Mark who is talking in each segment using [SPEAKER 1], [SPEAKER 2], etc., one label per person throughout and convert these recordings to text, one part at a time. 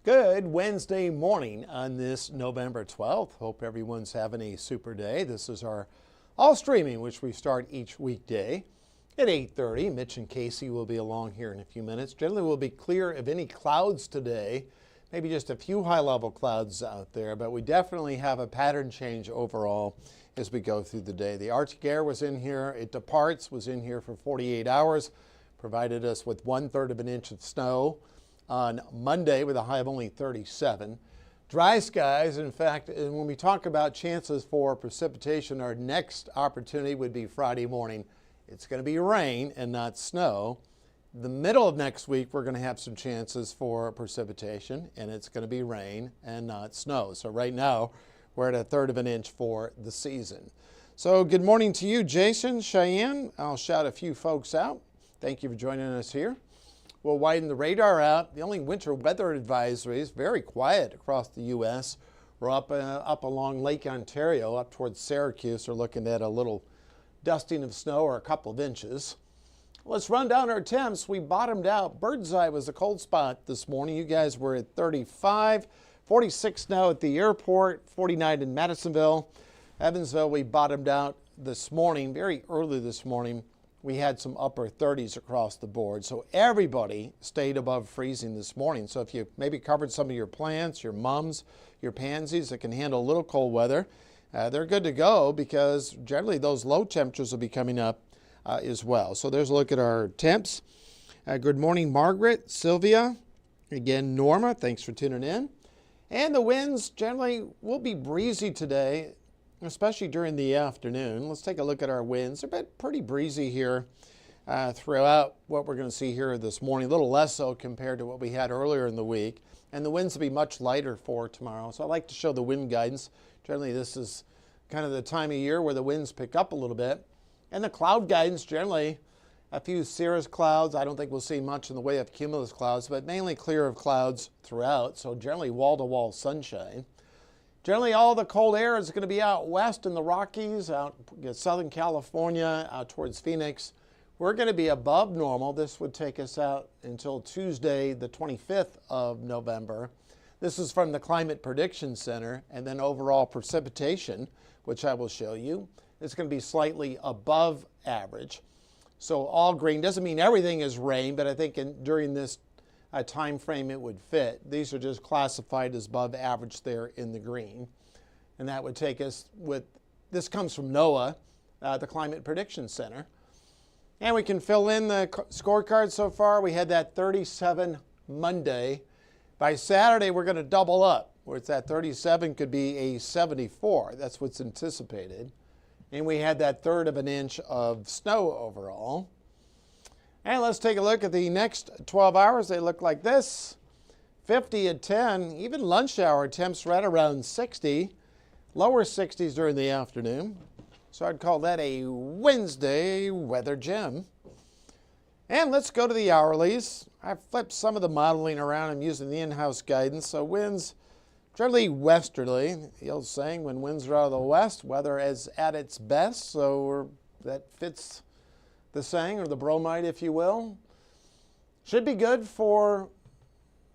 [SPEAKER 1] Good Wednesday morning on this November 12th. Hope everyone's having a super day. This is our all streaming, which we start each weekday at 8:30. Mitch and Casey will be along here in a few minutes. Generally, we'll be clear of any clouds today. Maybe just a few high-level clouds out there, but we definitely have a pattern change overall as we go through the day. The Arctic air was in here. It departs, was in here for 48 hours, provided us with 1/3 of an inch of snow on Monday with a high of only 37. Dry skies, in fact, and when we talk about chances for precipitation, our next opportunity would be Friday morning. It's going to be rain and not snow. The middle of next week, we're going to have some chances for precipitation, and it's going to be rain and not snow. So right now, we're at 1/3 of an inch for the season. So good morning to you, Jason, Cheyenne. I'll shout a few folks out. Thank you for joining us here. We'll widen the radar out. The only winter weather advisory is very quiet across the U.S. We're up along Lake Ontario, up towards Syracuse. We're looking at a little dusting of snow or a couple of inches. Let's run down our temps. We bottomed out. Birdseye was a cold spot this morning. You guys were at 35, 46 now at the airport, 49 in Madisonville. Evansville, we bottomed out this morning, very early this morning. We had some upper 30s across the board. So everybody stayed above freezing this morning. So if you maybe covered some of your plants, your mums, your pansies that can handle a little cold weather, they're good to go because generally those low temperatures will be coming up as well. So there's a look at our temps. Good morning, Margaret, Sylvia, again, Norma, thanks for tuning in. And the winds generally will be breezy today, especially during the afternoon. Let's take a look at our winds. They've been pretty breezy here throughout what we're going to see here this morning. A little less so compared to what we had earlier in the week. And the winds will be much lighter for tomorrow. So I like to show the wind guidance. Generally, this is kind of the time of year where the winds pick up a little bit. And the cloud guidance, generally, a few cirrus clouds. I don't think we'll see much in the way of cumulus clouds, but mainly clear of clouds throughout. So generally wall-to-wall sunshine. Generally, all the cold air is going to be out west in the Rockies, out Southern California, out towards Phoenix. We're going to be above normal. This would take us out until Tuesday, the 25th of November. This is from the Climate Prediction Center, and then overall precipitation, which I will show you. It's going to be slightly above average. So all green doesn't mean everything is rain, but I think during this time frame it would fit. These are just classified as above average there in the green. And that would take us with, this comes from NOAA, the Climate Prediction Center. And we can fill in the scorecard so far. We had that 37 Monday. By Saturday, we're going to double up, where it's at 37 could be a 74. That's what's anticipated. And we had that 1/3 of an inch of snow overall. And let's take a look at the next 12 hours. They look like this. 50 at 10, even lunch hour temps right around 60. Lower 60s during the afternoon. So I'd call that a Wednesday weather gem. And let's go to the hourlies. I've flipped some of the modeling around. I'm using the in-house guidance. So winds generally westerly. The old saying, when winds are out of the west, weather is at its best. So that fits the saying, or the bromide, if you will. Should be good for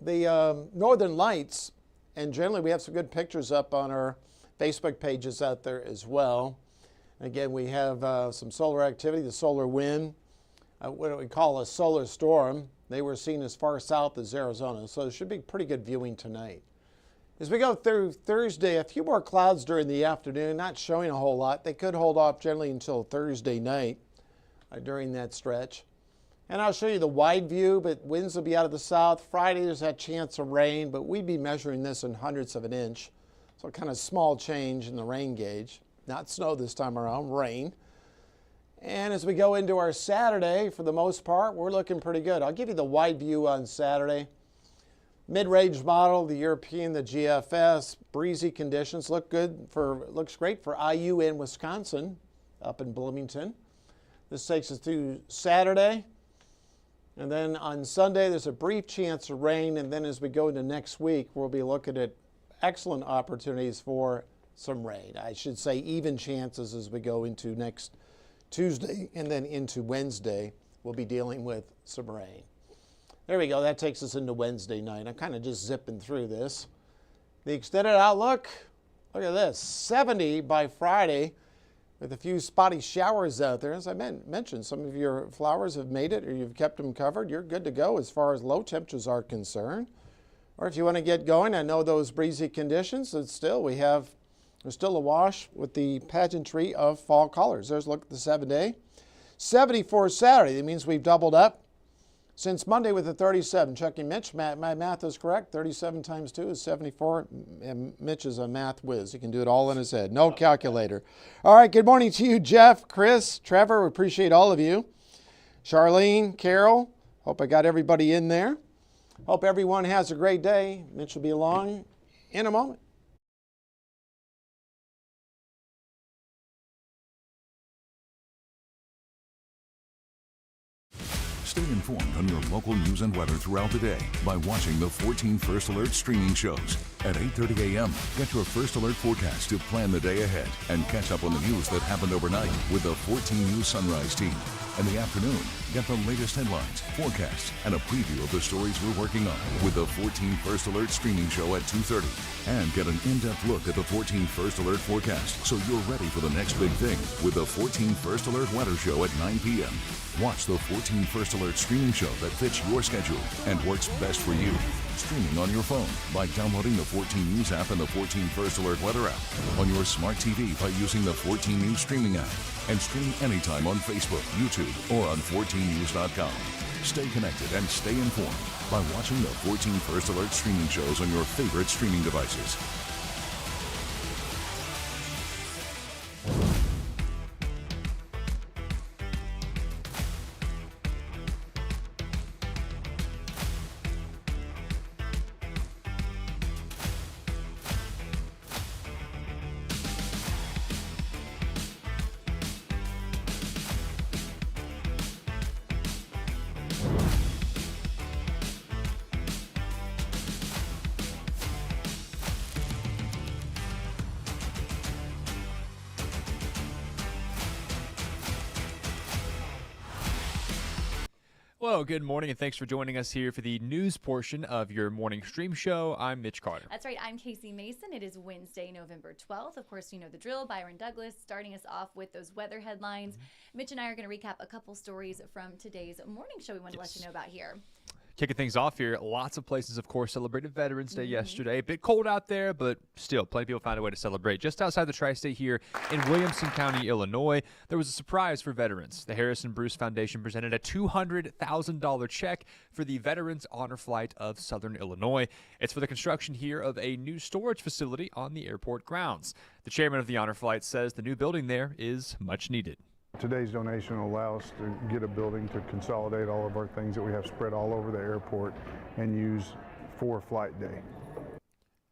[SPEAKER 1] the northern lights. And generally, we have some good pictures up on our Facebook pages out there as well. Again, we have some solar activity, the solar wind, what do we call a solar storm. They were seen as far south as Arizona, so it should be pretty good viewing tonight. As we go through Thursday, a few more clouds during the afternoon, not showing a whole lot. They could hold off generally until Thursday night during that stretch. And I'll show you the wide view, but winds will be out of the south. Friday, there's that chance of rain, but we'd be measuring this in 1/100 of an inch. So kind of small change in the rain gauge. Not snow this time around, rain. And as we go into our Saturday, for the most part, we're looking pretty good. I'll give you the wide view on Saturday. Mid-range model, the European, the GFS, breezy conditions look good looks great for IU in Wisconsin, up in Bloomington. This takes us through Saturday. And then on Sunday, there's a brief chance of rain. And then as we go into next week, we'll be looking at excellent opportunities for some rain. I should say even chances as we go into next Tuesday and then into Wednesday, we'll be dealing with some rain. There we go. That takes us into Wednesday night. I'm kind of just zipping through this. The extended outlook, look at this, 70 by Friday with a few spotty showers out there. As I mentioned, some of your flowers have made it or you've kept them covered. You're good to go as far as low temperatures are concerned. Or if you want to get going, I know those breezy conditions, but still there's still a wash with the pageantry of fall colors. There's a look at the 7-day. 70 for Saturday. That means we've doubled up since Monday with a 37. Checking Mitch. My math is correct. 37 times 2 is 74. And Mitch is a math whiz. He can do it all in his head. No calculator. All right. Good morning to you, Jeff, Chris, Trevor. We appreciate all of you. Charlene, Carol. Hope I got everybody in there. Hope everyone has a great day. Mitch will be along in a moment.
[SPEAKER 2] Stay informed on your local news and weather throughout the day by watching the 14 First Alert streaming shows. At 8:30 a.m., get your First Alert forecast to plan the day ahead and catch up on the news that happened overnight with the 14 News Sunrise team. In the afternoon, get the latest headlines, forecasts, and a preview of the stories we're working on with the 14 First Alert streaming show at 2:30. And get an in-depth look at the 14 First Alert forecast so you're ready for the next big thing with the 14 First Alert weather show at 9 p.m. Watch the 14 First Alert streaming show that fits your schedule and works best for you. Streaming on your phone by downloading the 14 News app and the 14 First Alert weather app. On your smart TV by using the 14 News streaming app. And stream anytime on Facebook, YouTube, or on 14news.com. Stay connected and stay informed by watching the 14 First Alert streaming shows on your favorite streaming devices.
[SPEAKER 3] Well, good morning, and thanks for joining us here for the news portion of your morning stream show. I'm Mitch Carter.
[SPEAKER 4] That's right. I'm Casey Mason. It is Wednesday, November 12th. Of course, you know the drill. Byron Douglas starting us off with those weather headlines. Mitch and I are going to recap a couple stories from today's morning show we want to let you know about here.
[SPEAKER 3] Kicking things off here, lots of places, of course, celebrated Veterans Day yesterday. A bit cold out there, but still, plenty of people found a way to celebrate. Just outside the tri-state here in Williamson County, Illinois, there was a surprise for veterans. The Harrison Bruce Foundation presented a $200,000 check for the Veterans Honor Flight of Southern Illinois. It's for the construction here of a new storage facility on the airport grounds. The chairman of the Honor Flight says the new building there is much needed.
[SPEAKER 5] Today's donation will allow us to get a building to consolidate all of our things that we have spread all over the airport and use for flight day.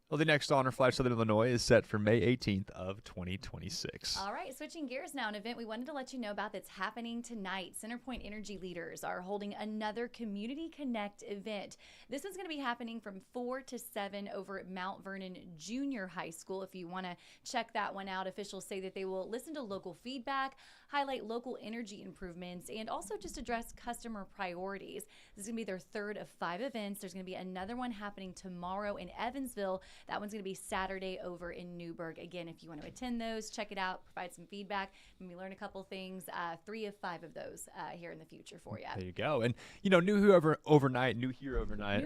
[SPEAKER 3] Well, the next Honor Flight Southern Illinois is set for May 18th of 2026.
[SPEAKER 4] All right, switching gears now, an event we wanted to let you know about that's happening tonight. CenterPoint Energy leaders are holding another Community Connect event. This is going to be happening from 4 to 7 over at Mount Vernon Junior High School. If you want to check that one out, officials say that they will listen to local feedback, highlight local energy improvements, and also just address customer priorities. This is going to be their third of 5 events. There's going to be another one happening tomorrow in Evansville. That one's going to be Saturday over in Newburgh. Again, if you want to attend those, check it out, provide some feedback, and we learn a couple things. 3 of 5 of those here in the future for you.
[SPEAKER 3] There you go. And, you know, new here overnight,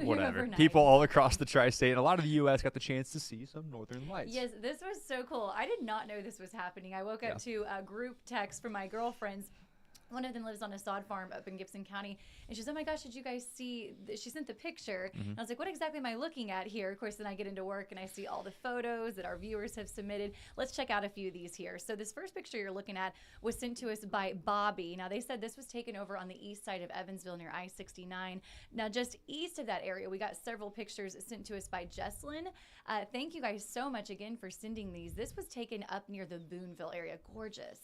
[SPEAKER 3] whatever. People all across the tri-state and a lot of the U.S. got the chance to see some northern lights.
[SPEAKER 4] Yes, this was so cool. I did not know this was happening. I woke up to a group text from my girlfriends. One of them lives on a sod farm up in Gibson County. And she says, oh my gosh, did you guys see? She sent the picture. And I was like, what exactly am I looking at here? Of course, then I get into work and I see all the photos that our viewers have submitted. Let's check out a few of these here. So this first picture you're looking at was sent to us by Bobby. Now, they said this was taken over on the east side of Evansville near I-69. Now, just east of that area, we got several pictures sent to us by Jesslyn. Thank you guys so much again for sending these. This was taken up near the Boonville area. Gorgeous.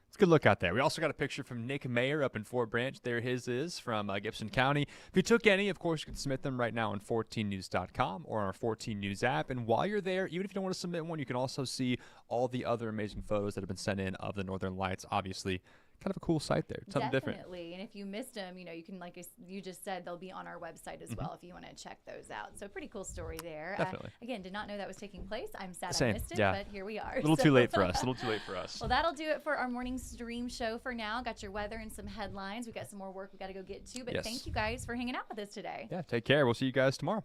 [SPEAKER 3] It's a good look out there. We also got a picture from Nick Mayer up in Fort Branch. There his is from Gibson County. If you took any, of course, you can submit them right now on 14news.com or on our 14 News app. And while you're there, even if you don't want to submit one, you can also see all the other amazing photos that have been sent in of the Northern Lights. Obviously, kind of a cool sight there. Something different.
[SPEAKER 4] Definitely. And if you missed them, you know, you can, like you just said, they'll be on our website as well if you want to check those out. So pretty cool story there.
[SPEAKER 3] Definitely.
[SPEAKER 4] Again, did not know that was taking place. I'm sad I
[SPEAKER 3] Same.
[SPEAKER 4] missed it,
[SPEAKER 3] Yeah.
[SPEAKER 4] but here we are.
[SPEAKER 3] A little too late for us. A little too late for us.
[SPEAKER 4] Well, that'll do it for our morning stream show for now. Got your weather and some headlines. We got some more work we got to go get to, but
[SPEAKER 3] Yes.
[SPEAKER 4] thank you guys for hanging out with us today.
[SPEAKER 3] Yeah, take care. We'll see you guys tomorrow.